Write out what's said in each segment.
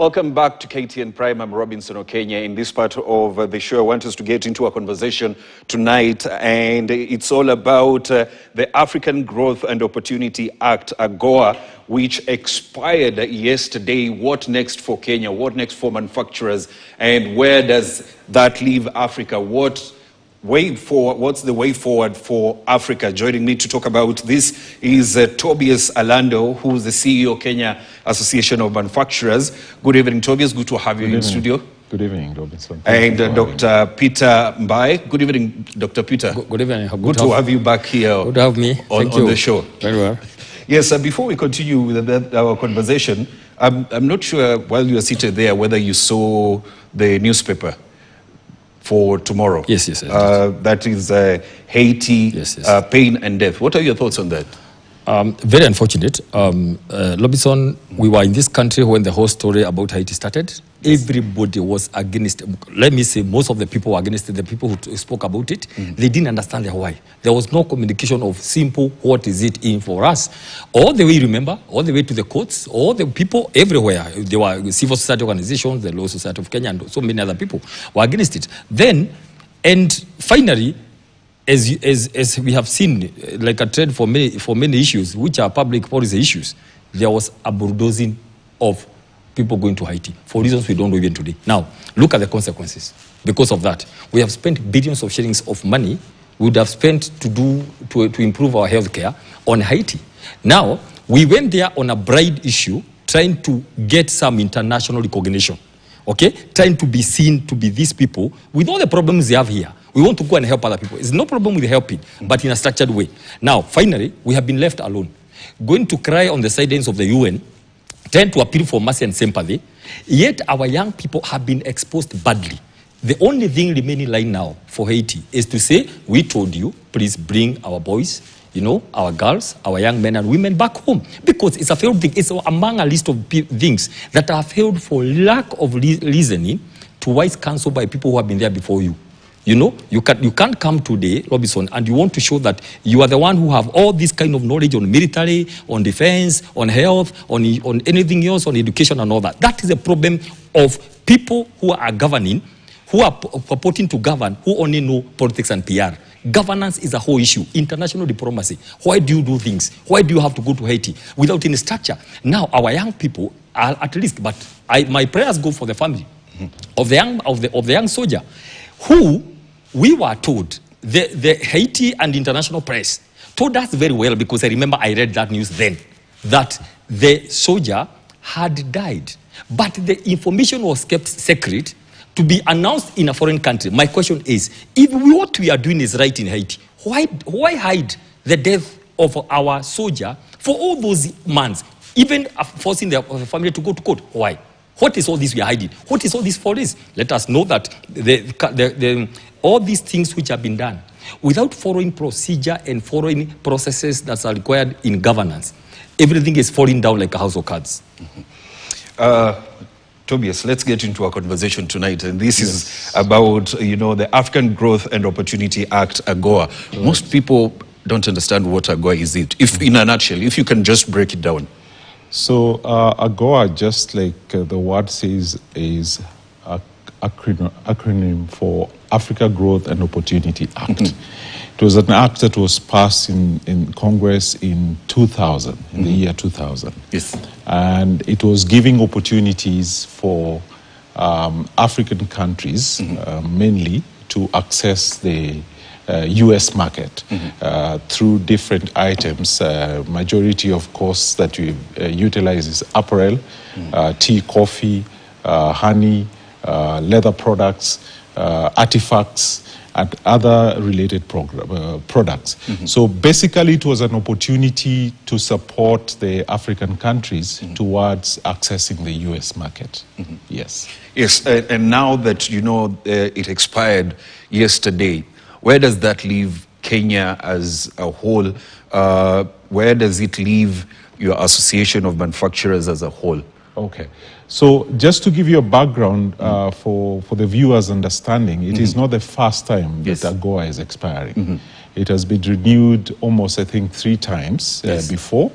Welcome back to KTN Prime. I'm Robinson Okenya. In this part of the show, I want us to get into a conversation tonight, and it's all about the African Growth and Opportunity Act, AGOA, which expired yesterday. What next for Kenya? What next for manufacturers? And where does that leave Africa? What's the way forward for Africa? Joining me to talk about this is Tobias Alando, who's the CEO, Kenya Association of Manufacturers. Good evening, Tobias. Good to have you in studio. Good evening, Robinson. And Dr. Peter Mbai. Good evening, Dr. Peter. Good evening. Good to have you back here. Good to have me. On the show. Very well. Yes, before we continue with our conversation, I'm not sure while you were seated there whether you saw the newspaper for tomorrow. Yes. That is Haiti, pain and death. What are your thoughts on that? Very unfortunate. Robinson, we were in this country when the whole story about Haiti started. Everybody was against it. Let me say, most of the people were against it. The people who spoke about it, they didn't understand the why. There was no communication of simple, what is it in for us? All the way, remember, all the way to the courts, all the people everywhere. There were civil society organizations, the Law Society of Kenya, and so many other people were against it. Then, and finally, as we have seen, like a trend for many issues, which are public policy issues, there was a bulldozing of people going to Haiti for reasons we don't know even today. Now, look at the consequences. Because of that, we have spent billions of shillings of money we would have spent to improve our healthcare on Haiti. Now, we went there on a bride issue, trying to get some international recognition. Okay, trying to be seen to be these people with all the problems they have here. We want to go and help other people. It's no problem with helping, but in a structured way. Now, finally, we have been left alone, going to cry on the sidelines of the UN, trying to appeal for mercy and sympathy. Yet our young people have been exposed badly. The only thing remaining lying now for Haiti is to say, we told you, please bring our boys, our girls, our young men and women back home. Because it's a failed thing. It's among a list of things that are failed for lack of listening to wise counsel by people who have been there before you. You can't come today, Robinson, and you want to show that you are the one who have all this kind of knowledge on military, on defense, on health, on anything else, on education and all that. That is a problem of people who are governing, who are purporting to govern, who only know politics and PR. Governance is a whole issue. International diplomacy. Why do you do things? Why do you have to go to Haiti without any structure? Now, our young people are at least, but my prayers go for the family of the young soldier, who we were told, the Haiti and international press told us very well, because I remember I read that news then, that the soldier had died. But the information was kept secret to be announced in a foreign country. My question is, if what we are doing is right in Haiti, why hide the death of our soldier for all those months, even forcing the family to go to court? Why? What is all this we are hiding? What is all this for this? Let us know that all these things which have been done without following procedure and following processes that are required in governance, everything is falling down like a house of cards. Tobias, let's get into our conversation tonight, and this is about the African Growth and Opportunity Act, AGOA. Right. Most people don't understand what AGOA is. If in a nutshell, if you can just break it down. So AGOA, just like the word says, is an acronym for Africa Growth and Opportunity Act. It was an act that was passed in Congress in 2000, in the year 2000. Yes. And it was giving opportunities for African countries, mainly, to access the U.S. market through different items. Majority, of course, that we utilize is apparel, tea, coffee, honey, leather products, artifacts, and other related products. So basically it was an opportunity to support the African countries towards accessing the U.S. market. Yes. Yes, and now that it expired yesterday, where does that leave Kenya as a whole? Where does it leave your Association of Manufacturers as a whole? Okay. So just to give you a background for the viewers' understanding, it is not the first time that AGOA is expiring. It has been renewed almost, I think, 3 times before,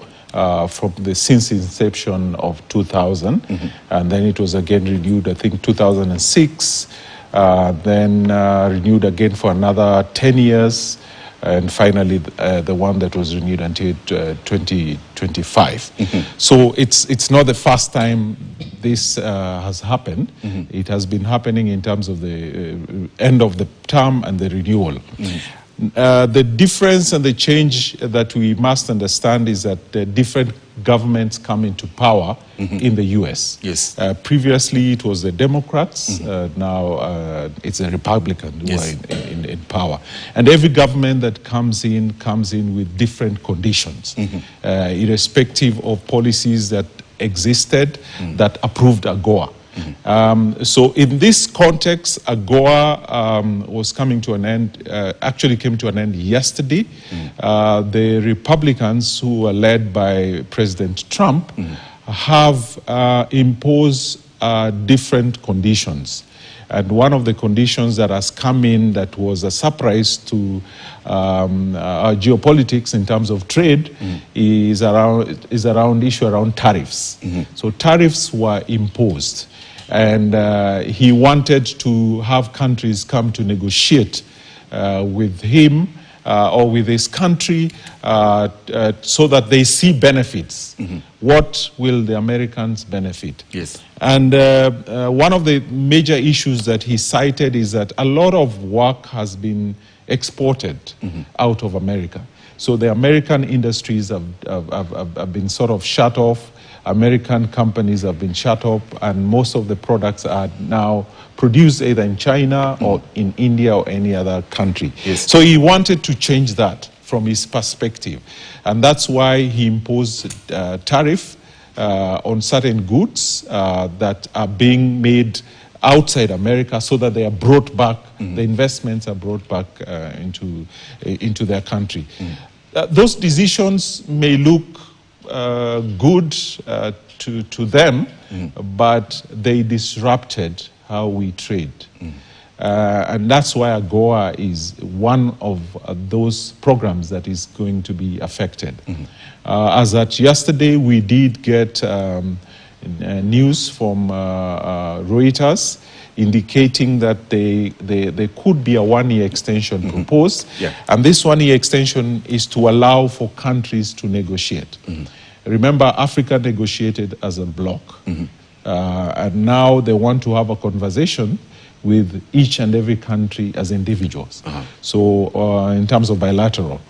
since inception of 2000, and then it was again renewed, I think, 2006, then renewed again for another 10 years, and finally the one that was renewed until 2025. So it's not the first time this has happened. It has been happening in terms of the end of the term and the renewal. The difference and the change that we must understand is that different governments come into power in the U.S. Yes. Previously, it was the Democrats. Now it's the Republicans who are in power. And every government that comes in with different conditions, irrespective of policies that existed that approved AGOA. So in this context, AGOA was coming to an end, actually came to an end yesterday. The Republicans, who were led by President Trump, have imposed different conditions. And one of the conditions that has come in that was a surprise to our geopolitics in terms of trade is around issue around tariffs. So tariffs were imposed. And he wanted to have countries come to negotiate with him or with his country so that they see benefits. What will the Americans benefit? Yes. And one of the major issues that he cited is that a lot of work has been exported out of America. So the American industries have been sort of shut off. American companies have been shut up, and most of the products are now produced either in China or in India or any other country. Yes. So he wanted to change that from his perspective. And that's why he imposed tariff on certain goods that are being made outside America so that they are brought back, the investments are brought back into their country. Those decisions may look good to them, but they disrupted how we trade. And that's why AGOA is one of those programs that is going to be affected. As at yesterday, we did get news from Reuters indicating that there could be a one-year extension proposed. And this one-year extension is to allow for countries to negotiate. Remember, Africa negotiated as a bloc. And now they want to have a conversation with each and every country as individuals. So in terms of bilateral.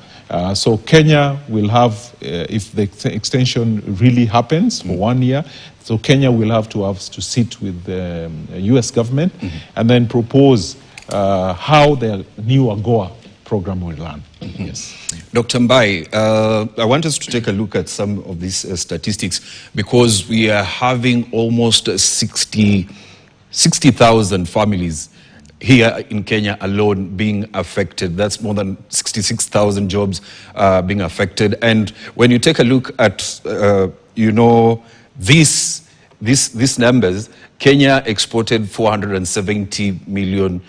So Kenya will have, if the extension really happens for 1 year, so Kenya will have to sit with the US government and then propose how the new AGOA program will run. Yes. Dr. Mbai, I want us to take a look at some of these statistics, because we are having almost 60,000 families here in Kenya alone being affected. That's more than 66,000 jobs being affected. And when you take a look at, these numbers, Kenya exported 470 million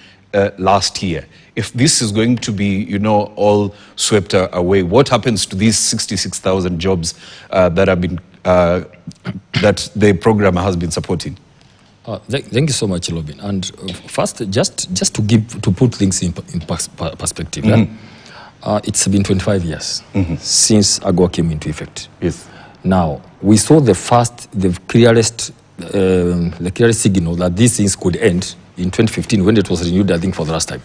last year. If this is going to be, all swept away, what happens to these 66,000 jobs that have been that the program has been supporting? Thank you so much, Lobin. And first, just to put things in perspective, it's been 25 years since AGOA came into effect. Yes. Now we saw the clearest signal that these things could end in 2015 when it was renewed, I think, for the last time.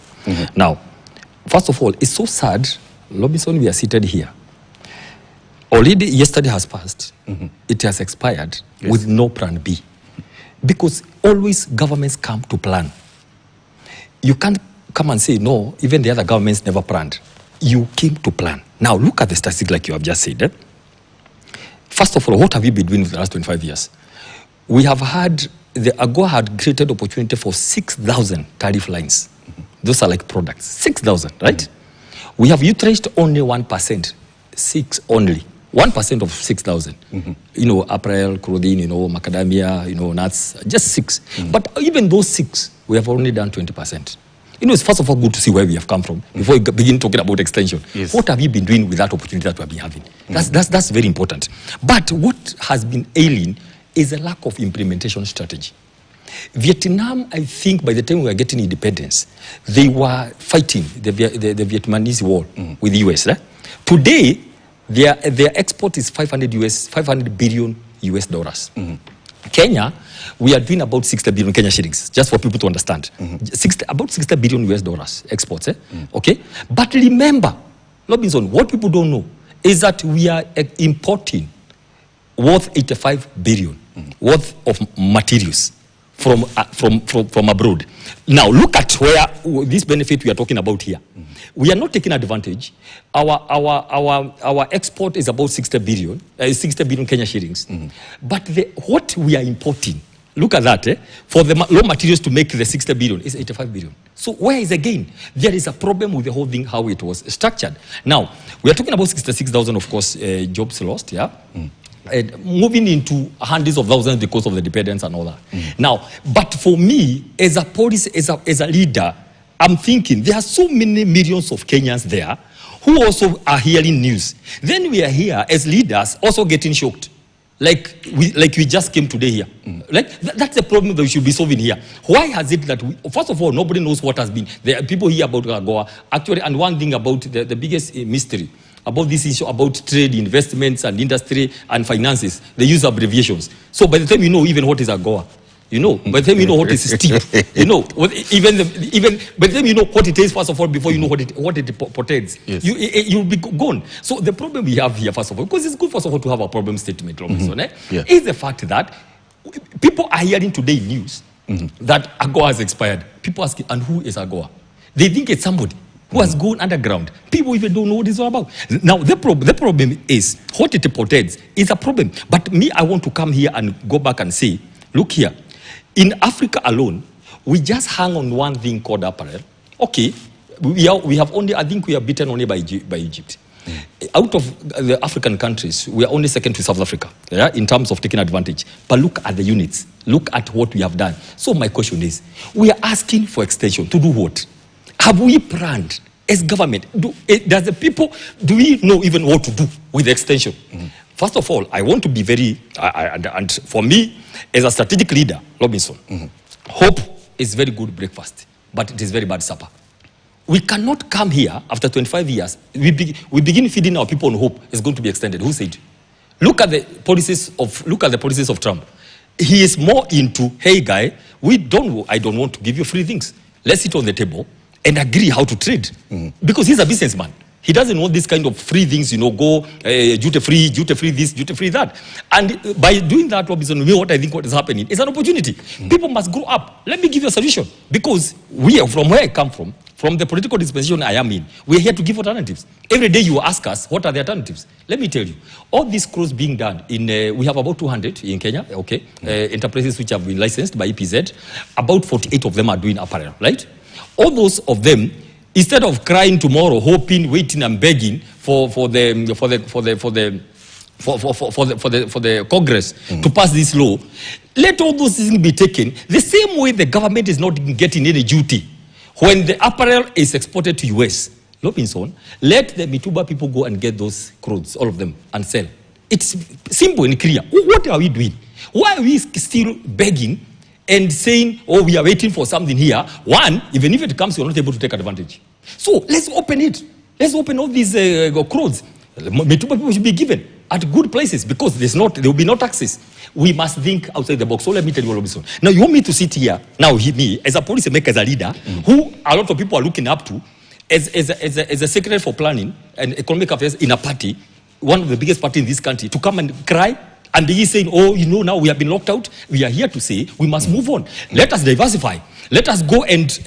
Now, first of all, it's so sad, Robinson, we are seated here. Already yesterday has passed. It has expired with no plan B. Because always governments come to plan. You can't come and say, no, even the other governments never planned. You came to plan. Now, look at the statistics like you have just said. First of all, what have you been doing for the last 25 years? We have had, the AGOA had created opportunity for 6,000 tariff lines. Those are like products, 6,000, right? We have utilized only 1%, 6 only. 1% of 6,000. Apparel, clothing, macadamia, nuts, just 6. But even those 6, we have only done 20%. You know, it's first of all good to see where we have come from before we begin talking about extension. Yes. What have you been doing with that opportunity that we have been having? That's very important. But what has been ailing is a lack of implementation strategy. Vietnam, I think by the time we were getting independence, they were fighting the Vietnamese war with the US. Right? Today, their export is 500 billion US dollars. Kenya, we are doing about 60 billion Kenya shillings, just for people to understand. About 60 billion US dollars exports. Okay? But remember, Robinson, what people don't know is that we are importing worth 85 billion worth of materials from abroad. Now, look at where this benefit we are talking about here. We are not taking advantage. Our export is about 60 billion Kenya shillings. But what we are importing, look at that, for the raw materials to make the 60 billion is 85 billion. So where is again? There is a problem with the whole thing, how it was structured. Now, we are talking about 66,000, of course, jobs lost, yeah? Moving into hundreds of thousands because of the dependence and all that. Now, but for me, as a policy, as a leader, I'm thinking there are so many millions of Kenyans there who also are hearing news. Then we are here as leaders also getting shocked. Like we just came today here. That's the problem that we should be solving here. Why has it that first of all, nobody knows what has been. There are people here about AGOA. Actually, and one thing about the biggest mystery about this issue about trade, investments, and industry and finances, they use abbreviations. So by the time you know even what is AGOA, you know, by the time you know what is STEEP, you know, even by the time you know what it is, first of all, before you know what it portends, yes, you'll be gone. So the problem we have here, first of all, because it's good, first of all, to have a problem statement, Robinson, is the fact that people are hearing today news that AGOA has expired. People asking, and who is AGOA? They think it's somebody who has gone underground. People even don't know what it's all about. Now, the problem is, what it portends is a problem. But me, I want to come here and go back and say, look here, in Africa alone, we just hang on one thing called apparel. Okay, we have only, I think we are beaten only by Egypt. Out of the African countries, we are only second to South Africa, in terms of taking advantage. But look at the units. Look at what we have done. So my question is, we are asking for extension. To do what? Have we planned as government? Do we know even what to do with the extension? First of all, I want to be very, and for me, as a strategic leader, Robinson, hope is very good breakfast, but it is very bad supper. We cannot come here after 25 years, we begin feeding our people on hope it's going to be extended. Who said? Look at the policies of Trump. He is more into, hey guy, I don't want to give you free things. Let's sit on the table and agree how to trade. Because he's a businessman. He doesn't want this kind of free things, go duty-free this, duty-free that. And by doing that, Robinson, what I think what is happening is an opportunity. People must grow up. Let me give you a solution. Because from where I come from the political dispensation I am in, we're here to give alternatives. Every day you ask us, what are the alternatives? Let me tell you. All these clothes being done, we have about 200 in Kenya, enterprises which have been licensed by EPZ. About 48 of them are doing apparel, right? All those of them, instead of crying tomorrow, hoping, waiting, and begging for the Congress to pass this law, let all those things be taken. The same way the government is not getting any duty when the apparel is exported to US. Robinson, let the Mituba people go and get those clothes, all of them, and sell. It's simple and clear. What are we doing? Why are we still begging and saying, oh, we are waiting for something here? One, even if it comes, you're not able to take advantage. So let's open it. Let's open all these clothes. Mituba people should be given at good places because there will be no taxes. We must think outside the box. So let me tell you, Robinson. Now, you want me to sit here, now me, as a policy maker, as a leader, who a lot of people are looking up to, as a secretary for planning and economic affairs in a party, one of the biggest parties in this country, to come and cry and be saying, oh, now we have been locked out. We are here to say we must move on. Let us diversify. Let us go and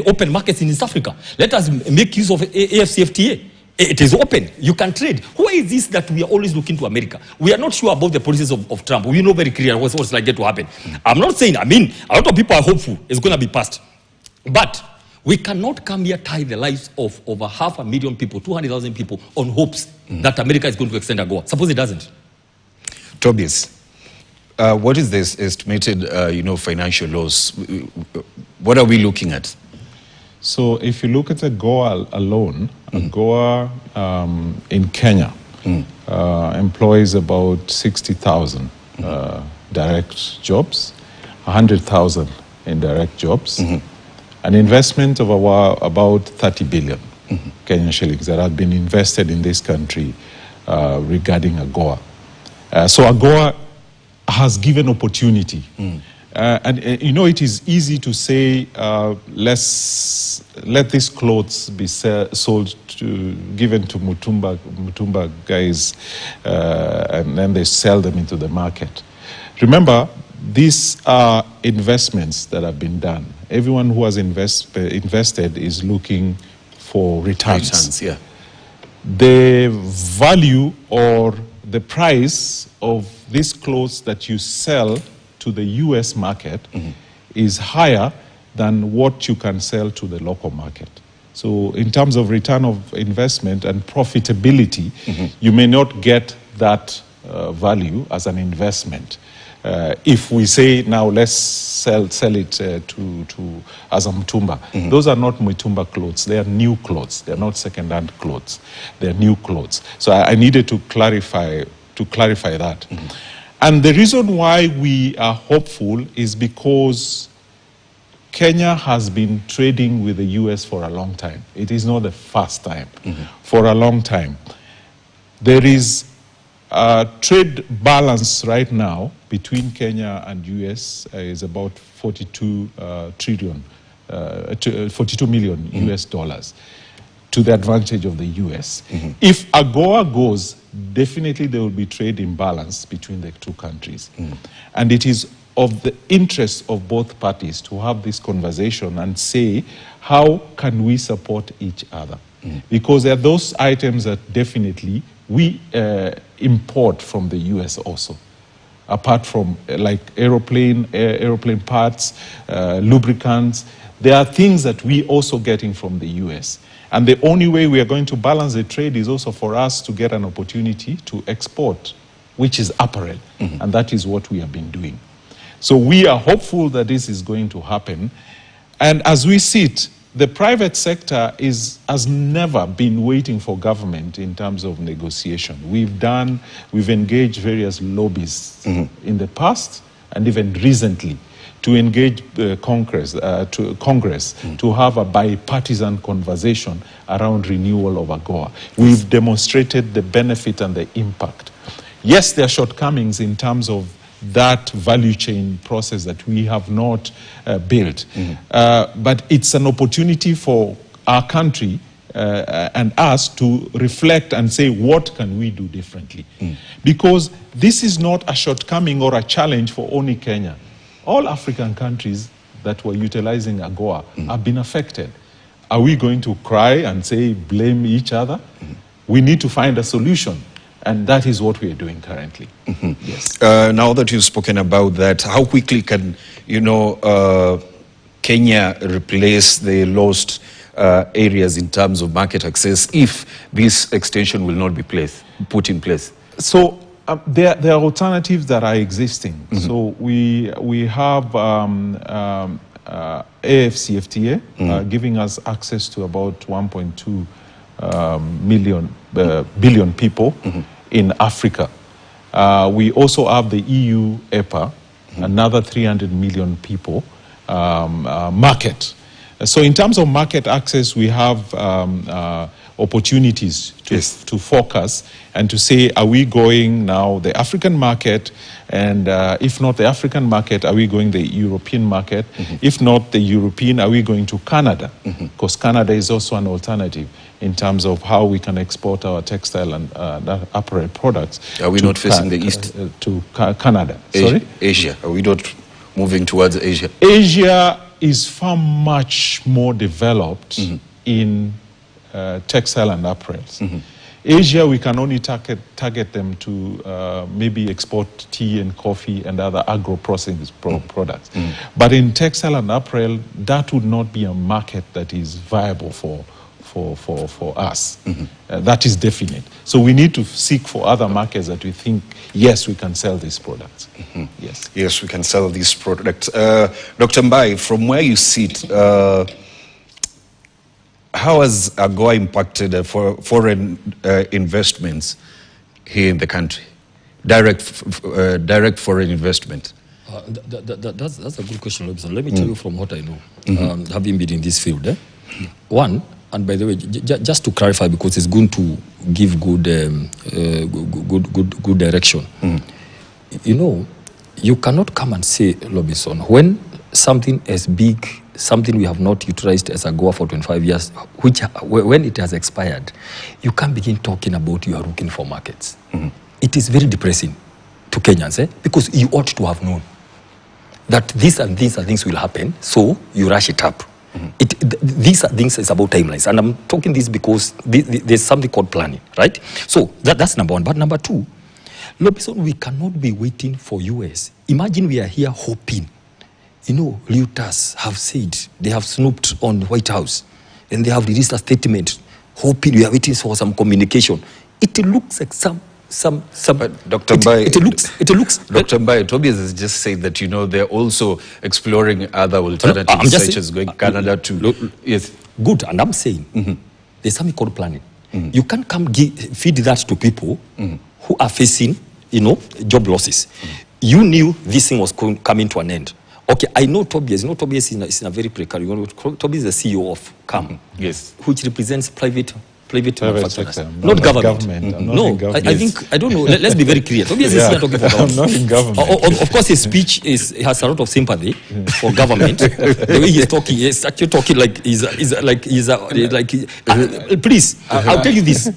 open markets in East Africa. Let us make use of AFCFTA. It is open. You can trade. Why is this that we are always looking to America? We are not sure about the policies of Trump. We know very clearly what's likely to happen. I'm not saying, a lot of people are hopeful it's going to be passed. But we cannot come here tie the lives of over 500,000 people, 200,000 people on hopes that America is going to extend AGOA. Suppose it doesn't. Tobias, what is this estimated, financial loss? What are we looking at? So if you look at AGOA alone, AGOA in Kenya employs about 60,000 direct jobs, 100,000 indirect jobs, an investment of about 30 billion Kenyan shillings that have been invested in this country regarding AGOA. So AGOA has given opportunity. And you know, it is easy to say, let's let these clothes be sold given to Mutumba guys, and then they sell them into the market. Remember, these are investments that have been done. Everyone who has invested is looking for returns. Yeah. The value or the price of these clothes that you sell to the US market is higher than what you can sell to the local market. So in terms of return of investment and profitability, you may not get that value as an investment. If we say now let's sell it to as a Mutumba, those are not Mutumba clothes. They are new clothes. They are not second-hand clothes. They are new clothes. So I needed to clarify that. And the reason why we are hopeful is because Kenya has been trading with the US for a long time. It is not the first time. For a long time. There is a trade balance right now between Kenya and US is about 42 million US dollars to the advantage of the US. If AGOA goes, definitely there will be trade imbalance between the two countries. And it is of the interest of both parties to have this conversation and say, how can we support each other? Because there are those items that definitely we import from the US also. Apart from like aeroplane parts, lubricants, there are things that we also getting from the US. And the only way we are going to balance the trade is also for us to get an opportunity to export, which is apparel. And that is what we have been doing. So we are hopeful that this is going to happen. And as we see it, the private sector has never been waiting for government in terms of negotiation. We've engaged various lobbies in the past and even recently to engage Congress to have a bipartisan conversation around renewal of AGOA. We've demonstrated the benefit and the impact. Yes, there are shortcomings in terms of that value chain process that we have not built. But it's an opportunity for our country and us to reflect and say, what can we do differently? Because this is not a shortcoming or a challenge for only Kenya. All African countries that were utilizing AGOA have been affected. Are we going to cry and say, blame each other? We need to find a solution. And that is what we are doing currently. Yes. Now that you've spoken about that, how quickly can, Kenya replace the lost areas in terms of market access if this extension will not be put in place? So there are alternatives that are existing. So we have AFCFTA giving us access to about 1.2 billion people in Africa. We also have the EU EPA, another 300 million people market. So in terms of market access, we have opportunities to focus and to say, are we going now the African market? And if not the African market, are we going the European market? If not the European, are we going to Canada? Because Canada is also an alternative in terms of how we can export our textile and apparel products. Are we not facing the East? To Canada. Sorry? Asia. Are we not moving towards Asia? Asia is far much more developed in textile and apparels. Asia, we can only target them to maybe export tea and coffee and other agro-processed products. But in textile and apparel, that would not be a market that is viable for us. That is definite. So we need to seek for other markets that we think, yes, we can sell these products. Yes, we can sell these products. Dr. Mbai, from where you sit, How has AGOA impacted for foreign investments here in the country? Direct foreign investment. That's a good question, Robinson. Let me tell you from what I know, having been in this field. One, and by the way, just to clarify, because it's going to give good direction. You know, you cannot come and say, Robinson, when something as big, something we have not utilized as AGOA for 25 years, when it has expired, you can't begin talking about you are looking for markets. It is very depressing to Kenyans, because you ought to have known that these and these things will happen, so you rush it up. These things is about timelines, and I'm talking this because there's something called planning, right? So that's number one. But number two, Robinson, we cannot be waiting for US. Imagine we are here hoping. You know, Reuters have said they have snooped on the White House, and they have released a statement, hoping we are waiting for some communication. It looks like some. Dr. Mbaye, it looks. Dr. Mbaye, Tobias has just said that, you know, they're also exploring other alternatives, such as going Canada to. Yes. Good, and I'm saying there's something called planning. You can't come feed that to people who are facing, you know, job losses. You knew this thing was coming to an end. Okay, I know Tobias. You know, Tobias is in a very precarious. You know, Tobias is the CEO of CAM, yes, which represents private manufacturers, sector. not government. No, I think, I don't know. Let's be very clear. Tobias is here talking for government. I'm not in government. Of course, his speech has a lot of sympathy for government. The way he's actually talking like please, I'll tell you this.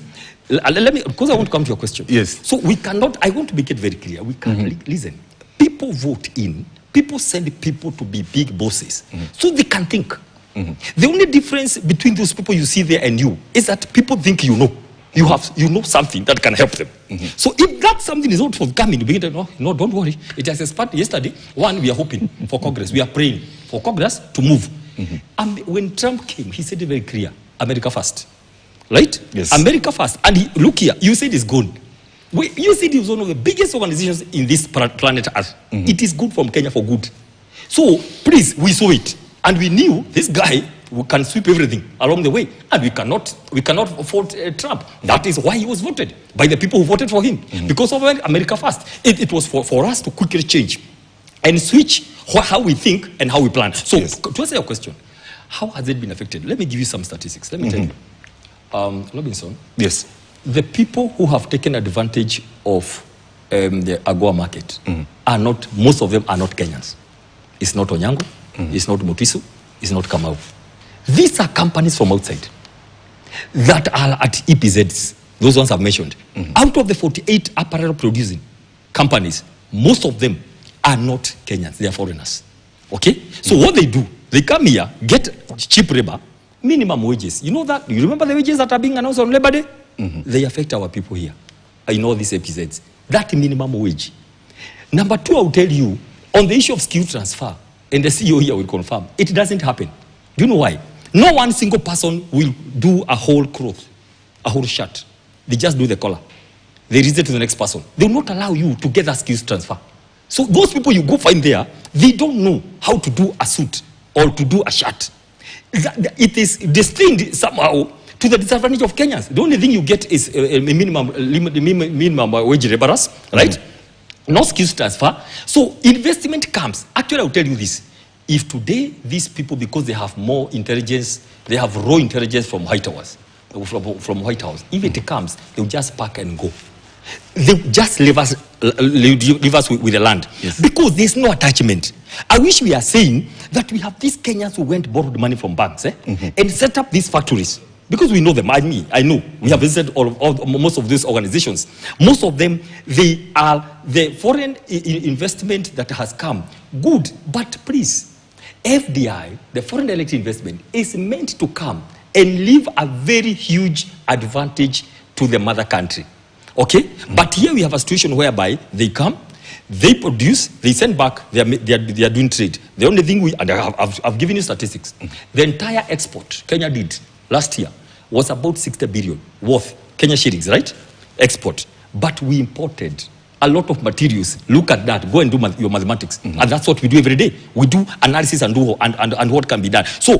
Let me, because I want to come to your question. Yes. So we cannot. I want to make it very clear. We can't listen. People vote in. People send people to be big bosses, so they can think. The only difference between those people you see there and you is that people think you know. You know something that can help them. So if that something is not forthcoming, you begin to no, don't worry. It has expired yesterday. One, we are hoping for Congress. We are praying for Congress to move. And when Trump came, he said it very clear: America first, right? Yes. America first. And look here, you said it's gone. You said it was one of the biggest organizations in this planet Earth. It is good from Kenya for good. So please, we saw it. And we knew this guy can sweep everything along the way. And we cannot afford Trump. That is why he was voted by the people who voted for him. Because of America first. It was for us to quickly change and switch how we think and how we plan. So to answer your question, how has it been affected? Let me give you some statistics. Let me tell you. Robinson. Yes. The people who have taken advantage of the AGOA market are not, most of them are not Kenyans. It's not Onyango. It's not Motisu, it's not Kamau. These are companies from outside that are at EPZs, those ones I've mentioned. Out of the 48 apparel producing companies, most of them are not Kenyans, they are foreigners. Okay? So what they do, they come here, get cheap labor, minimum wages. You know that? You remember the wages that are being announced on Labor Day? They affect our people here. I know these EPZs. That minimum wage. Number two, I'll tell you, on the issue of skill transfer, and the CEO here will confirm, it doesn't happen. Do you know why? No one single person will do a whole cloth, a whole shirt. They just do the collar. They release it to the next person. They will not allow you to get that skills transfer. So those people you go find there, they don't know how to do a suit or to do a shirt. It is destined somehow to the disadvantage of Kenyans. The only thing you get is a minimum wage laborers, right? No skills transfer. So investment comes. Actually, I'll tell you this. If today these people, because they have more intelligence, they have raw intelligence from White House, if it comes, they'll just pack and go. They just leave us with the land. Yes. Because there's no attachment. I wish we are saying that we have these Kenyans who went borrowed money from banks and set up these factories. Because we know them, I know. We have visited most of these organizations. Most of them, they are the foreign investment that has come. Good, but please, FDI, the foreign direct investment, is meant to come and leave a very huge advantage to the mother country. Okay? But here we have a situation whereby they come, they produce, they send back, they are doing trade. The only thing and I've given you statistics. The entire export Kenya did last year was about 60 billion worth Kenya shillings, right? Export. But we imported a lot of materials. Look at that. Go and do your mathematics. And that's what we do every day. We do analysis and what can be done. So,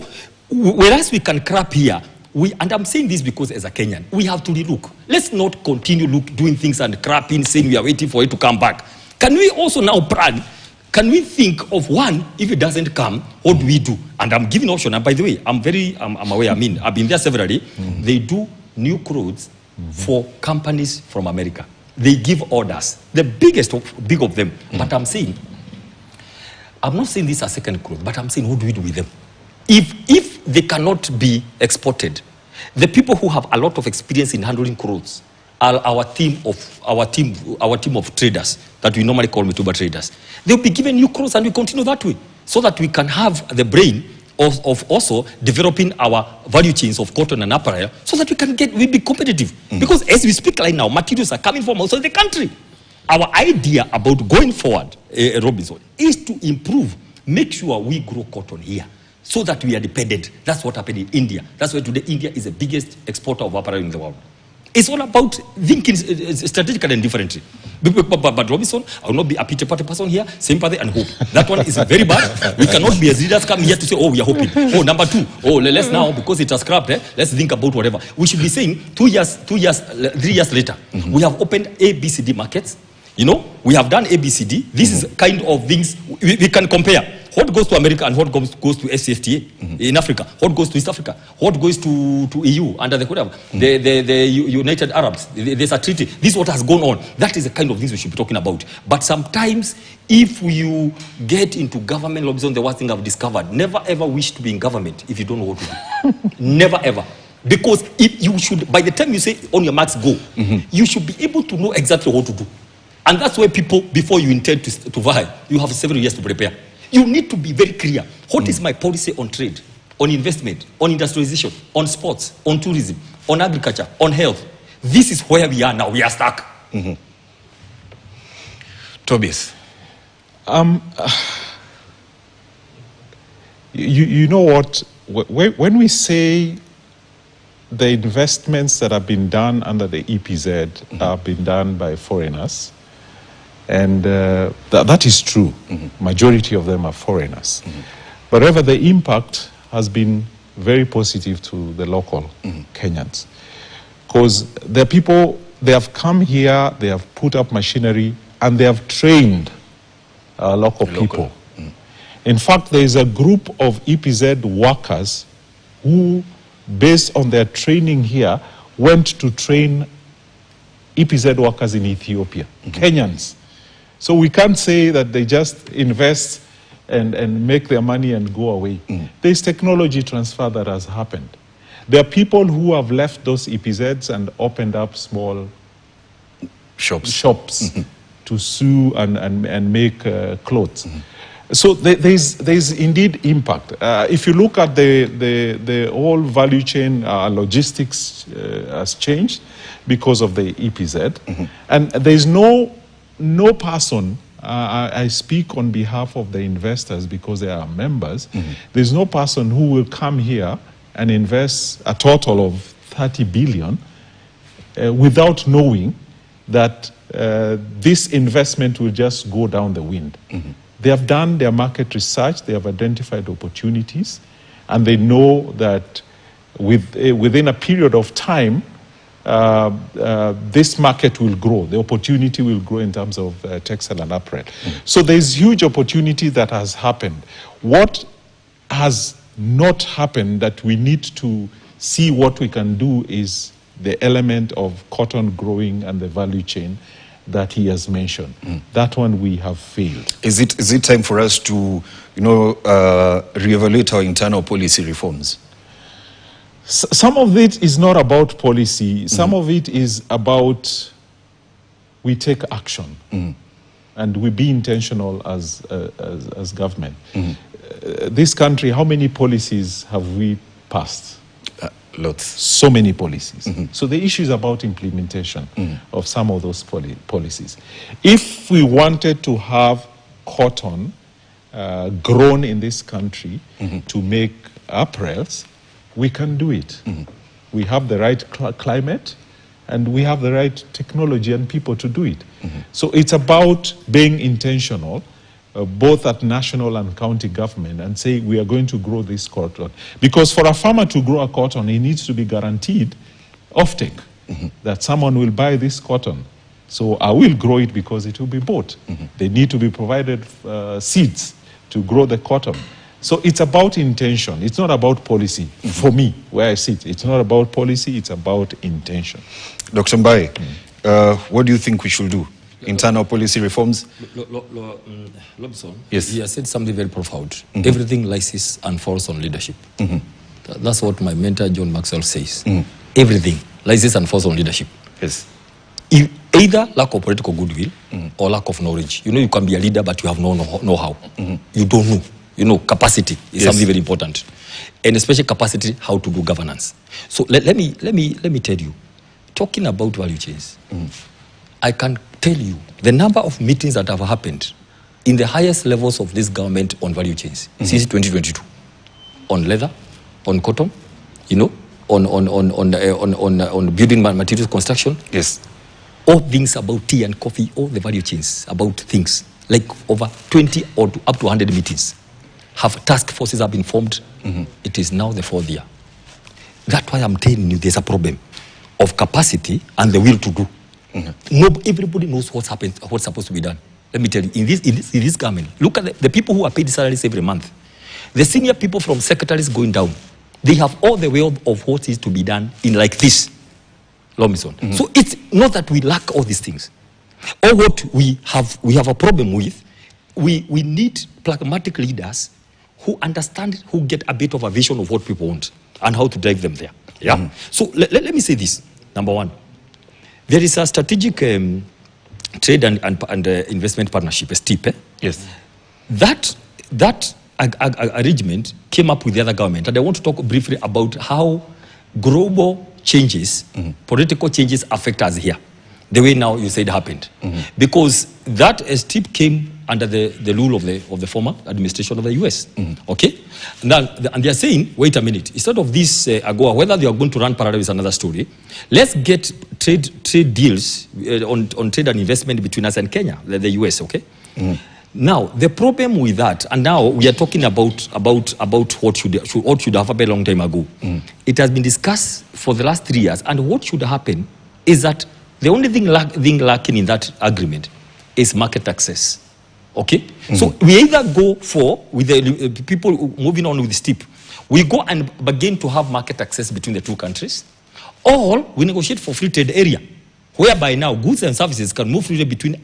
whereas we can crap here, and I'm saying this because as a Kenyan, we have to relook. Let's not continue doing things and crapping, saying we are waiting for it to come back. Can we also now plan? Can we think of one, if it doesn't come, what do we do? And I'm giving option. And by the way, I'm aware. I mean, I've been there severally. They do new clothes for companies from America. They give orders, the big of them. But I'm not saying this as second clothes, but I'm saying, what do we do with them? If they cannot be exported, the people who have a lot of experience in handling clothes are our team of traders that we normally call Mituba traders. They'll be given new clothes, and we continue that way, so that we can have the brain of also developing our value chains of cotton and apparel, so that we'll be competitive. Because as we speak right now, materials are coming from outside the country. Our idea about going forward, Robinson, is to improve, make sure we grow cotton here, so that we are dependent. That's what happened in India. That's why today India is the biggest exporter of apparel in the world. It's all about thinking strategically and differently. But Robinson, I will not be a pity-party person here, sympathy and hope. That one is very bad. We cannot be as leaders come here to say, oh, we are hoping. Oh, number two, oh, let's now, because it has scrapped, let's think about whatever. We should be saying 3 years later, we have opened ABCD markets. You know, we have done ABCD. This is kind of things we can compare. What goes to America and what goes to SCFTA in Africa? What goes to East Africa? What goes to EU under the whatever? The United Arabs? There's a treaty. This is what has gone on. That is the kind of things we should be talking about. But sometimes, if you get into government lobbies, the worst thing I've discovered, never ever wish to be in government if you don't know what to do. Never ever. Because if you should, by the time you say on your marks go, you should be able to know exactly what to do. And that's why people, before you intend to vie, you have several years to prepare. You need to be very clear. What is my policy on trade, on investment, on industrialization, on sports, on tourism, on agriculture, on health? This is where we are now. We are stuck. Tobias. You know what? When we say the investments that have been done under the EPZ have been done by foreigners, and that is true. Majority of them are foreigners. But however, the impact has been very positive to the local Kenyans. Because the people, they have come here, they have put up machinery, and they have trained local people. In fact, there is a group of EPZ workers who, based on their training here, went to train EPZ workers in Ethiopia, Kenyans. So we can't say that they just invest and make their money and go away. There's technology transfer that has happened. There are people who have left those EPZs and opened up small shops to sew and make clothes. So there's indeed impact. If you look at the whole value chain, logistics has changed because of the EPZ. And there's no person, I speak on behalf of the investors because they are members, there's no person who will come here and invest a total of 30 billion without knowing that this investment will just go down the wind. They have done their market research, they have identified opportunities, and they know that within a period of time, this market will grow. The opportunity will grow in terms of textile and apparel. So there's huge opportunity that has happened. What has not happened that we need to see what we can do is the element of cotton growing and the value chain that he has mentioned. That one we have failed. Is it time for us to, reevaluate our internal policy reforms? Some of it is not about policy. Some of it is about we take action and we be intentional as government. This country, how many policies have we passed? Lots. So many policies. So the issue is about implementation of some of those policies. If we wanted to have cotton grown in this country to make apparels, we can do it. We have the right climate and we have the right technology and people to do it. So it's about being intentional both at national and county government, and say we are going to grow this cotton. Because for a farmer to grow a cotton, he needs to be guaranteed offtake, that someone will buy this cotton. So I will grow it because it will be bought. They need to be provided seeds to grow the cotton. So it's about intention. It's not about policy. For me, where I sit, it's not about policy, it's about intention. Dr. Mbaye, what do you think we should do? Internal policy reforms? Lobson, yes. He has said something very profound. Everything lies and falls on leadership. That's what my mentor John Maxwell says. Everything lies and falls on leadership. Yes. Either lack of political goodwill or lack of knowledge. You know, you can be a leader, but you have no know-how. You don't know. You know, capacity is something very important, and especially capacity how to do governance. So let me tell you, talking about value chains, I can tell you the number of meetings that have happened in the highest levels of this government on value chains since 2022, on leather, on cotton, you know, on building materials construction. Yes. All things about tea and coffee, all the value chains about things, like over 20 or up to 100 meetings. Task forces have been formed. It is now the 4th year. That's why I'm telling you there's a problem of capacity and the will to do. Everybody knows what's supposed to be done. Let me tell you, in this government, look at the people who are paid salaries every month. The senior people from secretaries going down, they have all the way of what is to be done in like this. Lomison. So it's not that we lack all these things. Or what we have a problem with, we need pragmatic leaders who understand, who get a bit of a vision of what people want and how to drive them there. Yeah. So let me say this. Number one, there is a strategic trade and investment partnership, a STIP. Yes. That arrangement came up with the other government, and I want to talk briefly about how global changes, political changes affect us here. The way now you said happened. Because that STIP came under the rule of the former administration of the US. Okay? Now, and they are saying, wait a minute, instead of this AGOA, whether they are going to run parallel is another story. Let's get trade deals on trade and investment between us and Kenya, the US, okay? Now, the problem with that, and now we are talking about what should have happened a long time ago. It has been discussed for the last 3 years, and what should happen is that the only thing lacking in that agreement is market access. Okay? So we either go with the people moving on with the STIP, we go and begin to have market access between the two countries, or we negotiate for free trade area, whereby now goods and services can move freely between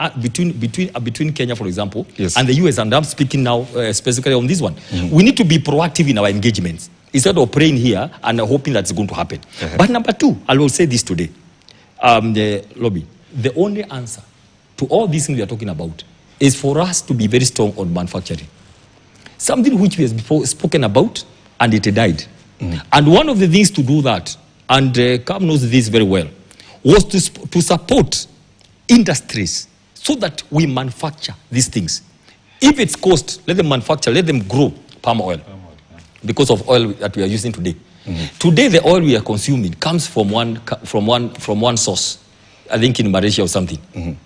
Kenya, for example, and the US. And I'm speaking now specifically on this one. We need to be proactive in our engagements instead of praying here and hoping that's going to happen. But number two, I will say this today, the only answer to all these things we are talking about is for us to be very strong on manufacturing. Something which we have spoken about, and it died. And one of the things to do that, and Cam knows this very well, was to support industries so that we manufacture these things. If it's cost, let them manufacture, let them grow palm oil. Because of oil that we are using today. Today, the oil we are consuming comes from one source. I think in Malaysia or something.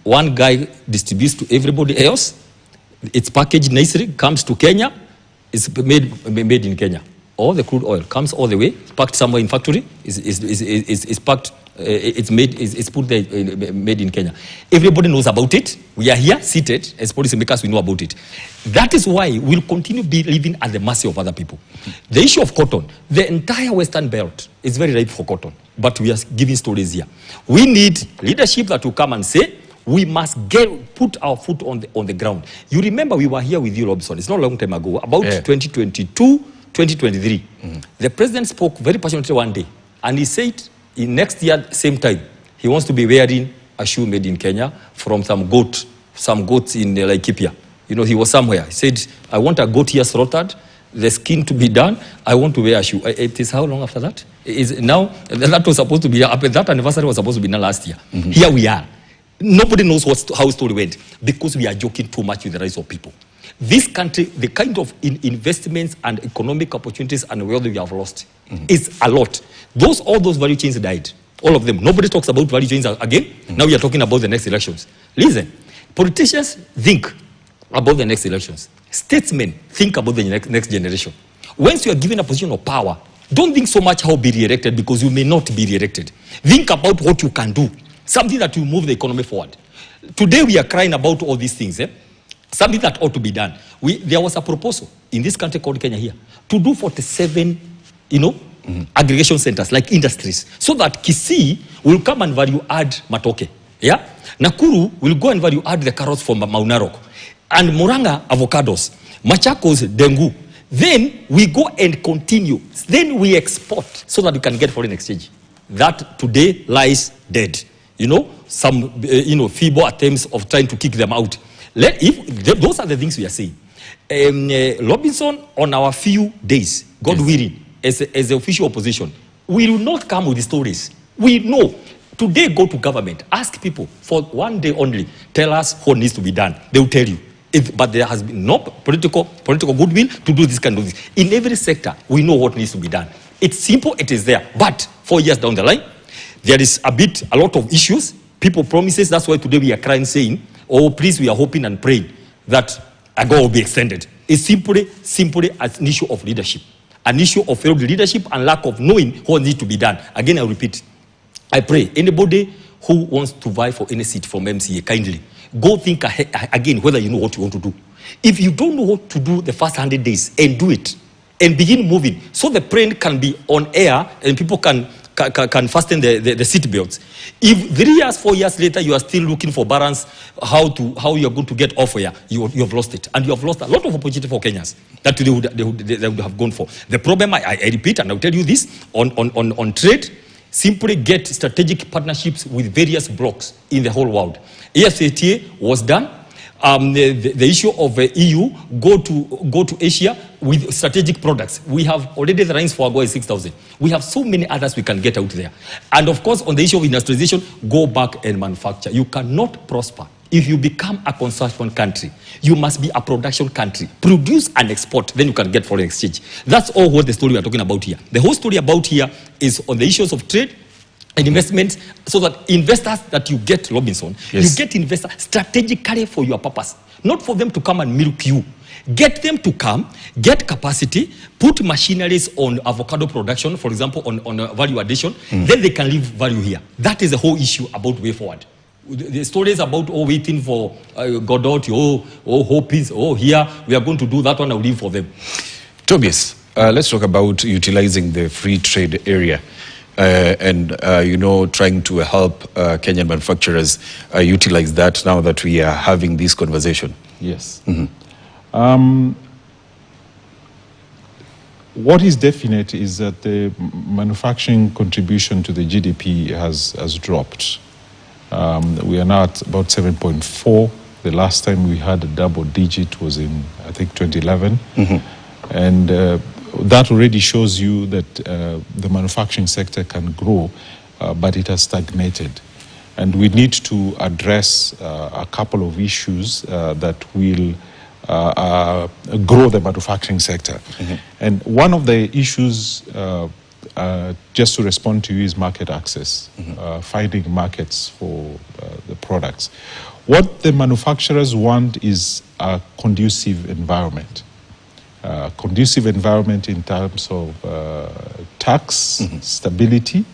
One guy distributes to everybody else. It's packaged nicely, comes to Kenya. It's made in Kenya. All the crude oil comes all the way, packed somewhere in factory. It's packed. It's put there, made in Kenya. Everybody knows about it. We are here seated as policymakers. We know about it. That is why we'll continue be living at the mercy of other people. The issue of cotton, the entire Western belt is very ripe for cotton, but we are giving stories here. We need leadership that will come and say we must put our foot on the ground. You remember we were here with you, Robson. It's not a long time ago, about 2022, 2023. The president spoke very passionately one day, and he said, in next year, same time, he wants to be wearing a shoe made in Kenya from some goats in Laikipia. You know, he was somewhere. He said, I want a goat here slaughtered, the skin to be done. I want to wear a shoe. It is how long after that? Now, that was supposed to be, that anniversary was supposed to be now last year. Here we are. Nobody knows how the story went because we are joking too much with the rise of people. This country, the kind of investments and economic opportunities and wealth we have lost is a lot. All those value chains died. All of them. Nobody talks about value chains again. Now we are talking about the next elections. Listen, politicians think about the next elections. Statesmen, think about the next generation. Once you are given a position of power, don't think so much how be re-elected, because you may not be re-elected. Think about what you can do, something that will move the economy forward. Today we are crying about all these things, something that ought to be done. There was a proposal in this country called Kenya here to do 47, aggregation centers like industries, so that Kisii will come and value add matoke. Yeah, Nakuru will go and value add the carrots from Maunarok, and Muranga avocados, Machakos dengu. Then we go and continue. Then we export so that we can get foreign exchange. That today lies dead. Some feeble attempts of trying to kick them out. Those are the things we are saying. Robinson, on our few days, God willing, as the official opposition, we will not come with the stories. We know. Today, go to government, ask people for one day only, tell us what needs to be done. They will tell you. But there has been no political goodwill to do this kind of thing. In every sector, we know what needs to be done. It's simple, it is there. But 4 years down the line, there is a lot of issues. People promises. That's why today we are crying, saying, oh, please, we are hoping and praying that AGOA will be extended. It's simply an issue of leadership. An issue of failed leadership and lack of knowing what needs to be done. Again, I repeat, I pray, anybody who wants to vie for any seat from MCA, kindly, go think again whether you know what you want to do. If you don't know what to do the first 100 days, and do it, and begin moving, so the plane can be on air and people can fasten the seat belts. If 3 years, 4 years later, you are still looking for balance, how you are going to get off here, you have lost it. And you have lost a lot of opportunity for Kenyans that they would have gone for. The problem, I repeat, and I'll tell you this, on trade, simply get strategic partnerships with various blocs in the whole world. AFCTA was done. The issue of EU, go to Asia with strategic products. We have already the lines for AGOA 6,000. We have so many others we can get out there. And of course, on the issue of industrialization, go back and manufacture. You cannot prosper if you become a consumption country. You must be a production country. Produce and export, then you can get foreign exchange. That's all what the story we are talking about here. The whole story about here is on the issues of trade and investments, so that investors that you get, Robinson, yes, you get investors strategically for your purpose, not for them to come and milk you. Get them to come, get capacity, put machineries on avocado production, for example, on value addition, then they can leave value here. That is the whole issue about way forward. The stories about, waiting for Godot, hoping, here, we are going to do that one, I'll leave for them. Tobias, let's talk about utilizing the free trade area. And trying to help Kenyan manufacturers utilize that now that we are having this conversation. Yes. What is definite is that the manufacturing contribution to the GDP has dropped. We are now at about 7.4. The last time we had a double digit was in, I think, 2011. And that already shows you that the manufacturing sector can grow, but it has stagnated. And we need to address a couple of issues that will grow the manufacturing sector. And one of the issues, just to respond to you, is market access, finding markets for the products. What the manufacturers want is a conducive environment. Conducive environment in terms of tax stability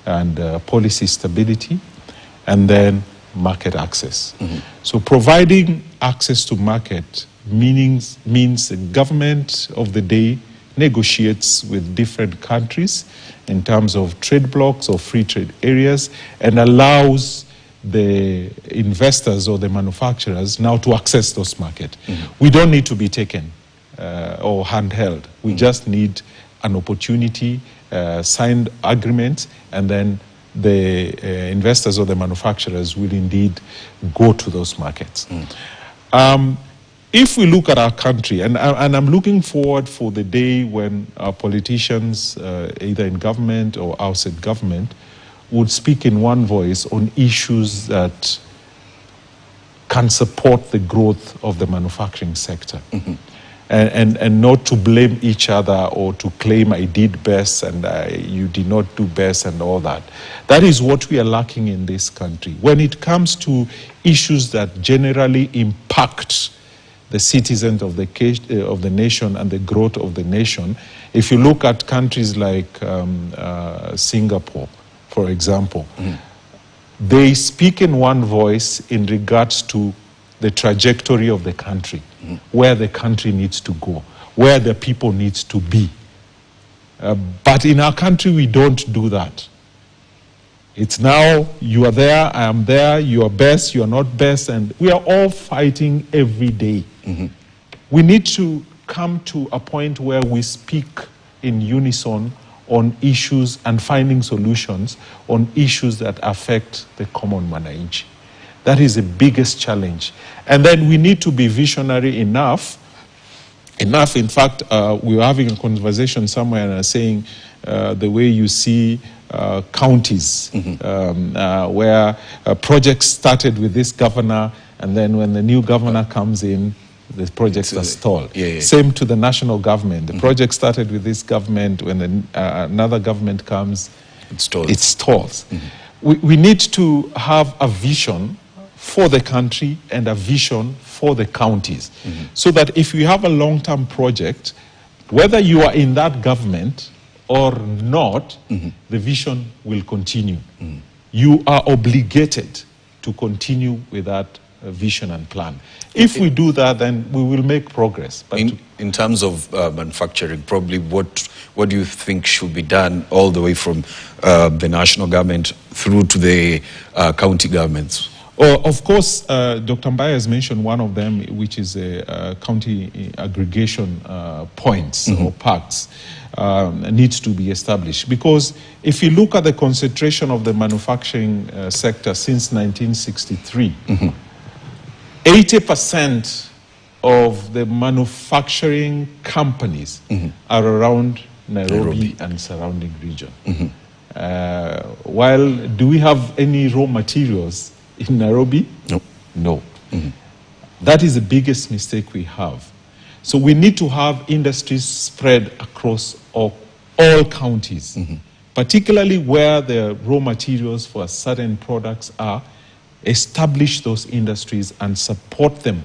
and policy stability, and then market access. So providing access to market means the government of the day negotiates with different countries in terms of trade blocks or free trade areas, and allows the investors or the manufacturers now to access those markets. We don't need to be taken or handheld. We just need an opportunity, signed agreements, and then the investors or the manufacturers will indeed go to those markets. If we look at our country, and I'm looking forward for the day when our politicians, either in government or outside government, would speak in one voice on issues that can support the growth of the manufacturing sector. And not to blame each other or to claim I did best and you did not do best and all that. That is what we are lacking in this country. When it comes to issues that generally impact the citizens of the nation and the growth of the nation. If you look at countries like Singapore, for example, they speak in one voice in regards to the trajectory of the country, where the country needs to go, where the people needs to be. But in our country, we don't do that. It's now, you are there, I am there, you are best, you are not best, and we are all fighting every day. We need to come to a point where we speak in unison on issues and finding solutions on issues that affect the common mwananchi. That is the biggest challenge. And then we need to be visionary enough, in fact, we were having a conversation somewhere and I was saying the way you see counties where projects started with this governor, and then when the new governor comes in, the projects are stalled. Same to the national government. The project started with this government, when another government comes, it stalls. We need to have a vision for the country and a vision for the counties, so that if you have a long-term project, whether you are in that government or not, the vision will continue. You are obligated to continue with that vision and plan. If we do that, then we will make progress. But in terms of manufacturing, probably what do you think should be done all the way from the national government through to the county governments? Of course, Dr. Mbaye has mentioned one of them, which is county aggregation points or parks. Needs to be established, because if you look at the concentration of the manufacturing sector since 1963, 80% of the manufacturing companies are around Nairobi and surrounding region. While do we have any raw materials in Nairobi? No. That is the biggest mistake we have. So we need to have industries spread across all counties, particularly where the raw materials for certain products are. Establish those industries and support them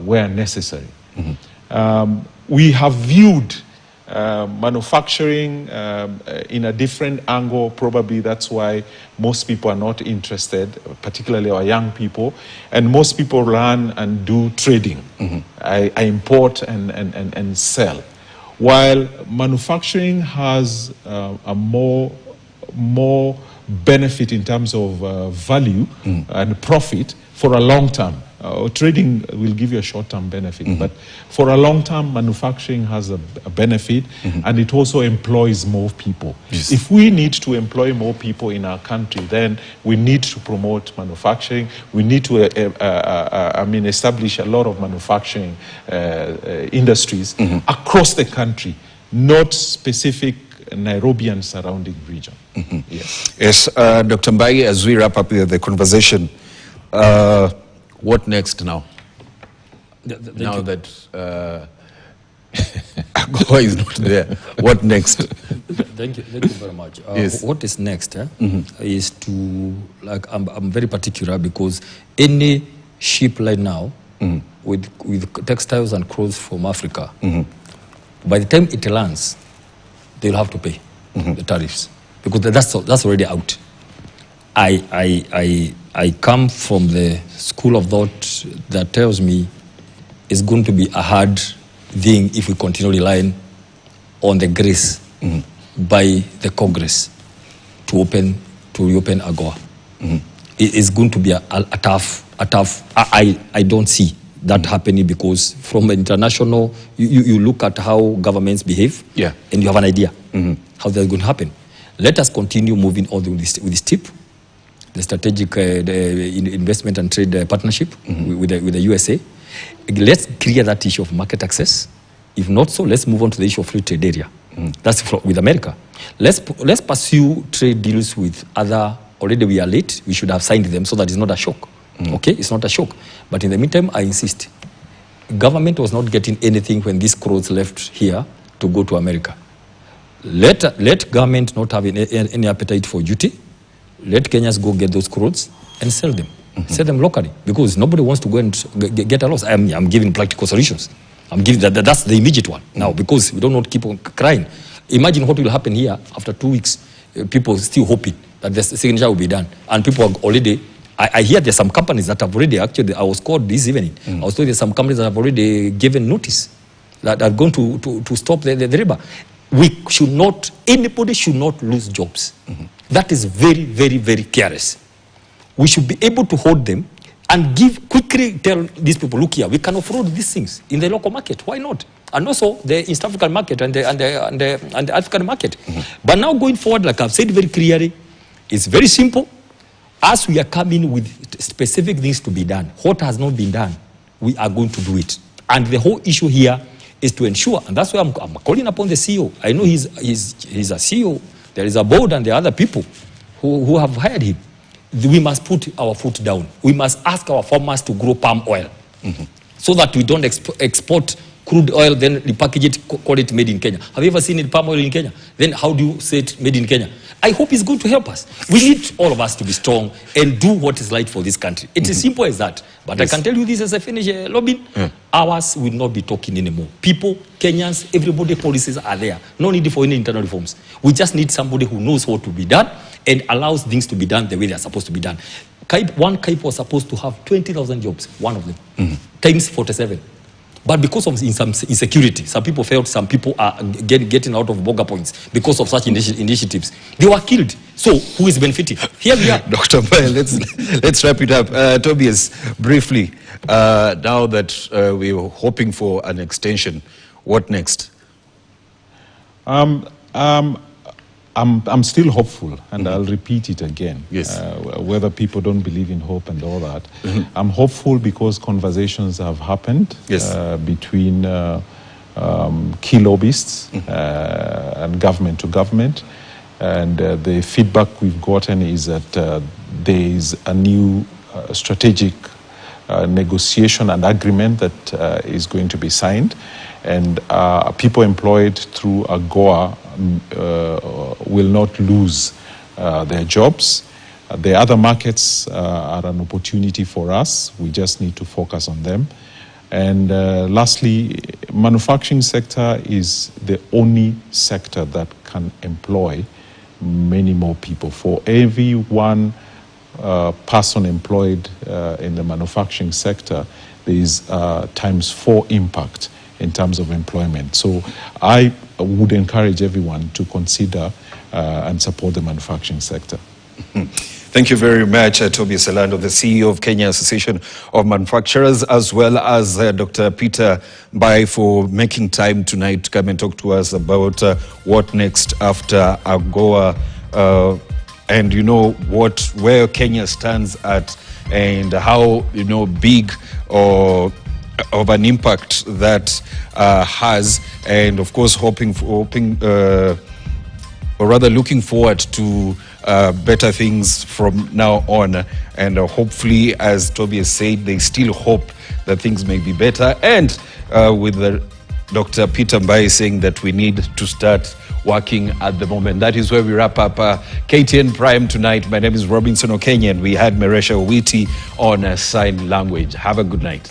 where necessary. We have viewed manufacturing in a different angle. Probably that's why most people are not interested, particularly our young people. And most people run and do trading. I import and sell. While manufacturing has a more benefit in terms of value and profit for a long term. Trading will give you a short-term benefit, but for a long term, manufacturing has a benefit, and it also employs more people. If we need to employ more people in our country, then we need to promote manufacturing. We need to establish a lot of manufacturing industries across the country, not specific Nairobi and surrounding region. Yes, Dr. Mbaye, as we wrap up the conversation, what next now? Now that AGOA is not there, what next? Thank you very much. What is next is to, I'm very particular, because any ship right now with textiles and clothes from Africa, by the time it lands, they'll have to pay the tariffs, because that's already out. I come from the school of thought that tells me it's going to be a hard thing if we continue relying on the grace by the Congress to reopen AGOA. It is going to be a tough. I don't see that happening, because from international, you look at how governments behave, and you have an idea how that's going to happen. Let us continue moving on with this tip, the strategic investment and trade partnership with the USA. Let's clear that issue of market access. If not so, let's move on to the issue of free trade area. That's with America. Let's pursue trade deals with other. Already we are late. We should have signed them so that it's not a shock. Okay, it's not a shock. But in the meantime, I insist. Government was not getting anything when these clothes left here to go to America. Let government not have any appetite for duty. Let Kenyans go get those clothes and sell them. Set them locally, because nobody wants to go and get a loss. I'm giving practical solutions. I'm giving that's the immediate one now, because we don't want to keep on crying. Imagine what will happen here after 2 weeks. People still hoping that the signature will be done, and people are already. I hear there's some companies that have already, actually, I was called this evening. I was told there's some companies that have already given notice that are going to stop the labor. We should not, anybody should not lose jobs. That is very, very, very careless. We should be able to hold them and quickly tell these people, look here, we can offload these things in the local market. Why not? And also the East African market and the African market. But now going forward, like I've said very clearly, it's very simple. As we are coming with specific things to be done, what has not been done, we are going to do it. And the whole issue here is to ensure, and that's why I'm calling upon the CEO. I know he's a CEO. There is a board and there are other people who have hired him. We must put our foot down. We must ask our farmers to grow palm oil so that we don't export crude oil, then repackage it, call it made in Kenya. Have you ever seen it palm oil in Kenya? Then how do you say it made in Kenya? I hope he's going to help us. We need all of us to be strong and do what is right for this country. It's as simple as that. But I can tell you this as I finish lobbying, ours will not be talking anymore. People, Kenyans, everybody, policies are there. No need for any internal reforms. We just need somebody who knows what to be done and allows things to be done the way they're supposed to be done. One CAIP was supposed to have 20,000 jobs, one of them, times 47. But because of some insecurity, some people felt some people are getting out of boga points because of such initiatives. They were killed. So who is benefiting? Here we are. Dr. Mbaye, let's wrap it up. Tobias, briefly, now that we're hoping for an extension, what next? I'm still hopeful, and I'll repeat it again. Yes. Whether people don't believe in hope and all that. I'm hopeful because conversations have happened between key lobbyists and government to government. And the feedback we've gotten is that there is a new strategic negotiation and agreement that is going to be signed. And people employed through AGOA will not lose their jobs. The other markets are an opportunity for us. We just need to focus on them. And lastly, manufacturing sector is the only sector that can employ many more people. For every one person employed in the manufacturing sector, there is ×4 impact in terms of employment. So I would encourage everyone to consider and support the manufacturing sector. Thank you very much, Tobias Elando, the CEO of Kenya Association of Manufacturers, as well as Dr. Peter Mbaye, for making time tonight to come and talk to us about what next after AGOA, and where Kenya stands at, and how big or of an impact that has, and of course hoping or rather looking forward to better things from now on. And hopefully, as Tobias said, they still hope that things may be better. And with Dr. Peter Mbaye saying that we need to start working at the moment. That is where we wrap up KTN Prime tonight. My name is Robinson Okenya, and we had Meresha Owiti on sign language. Have a good night.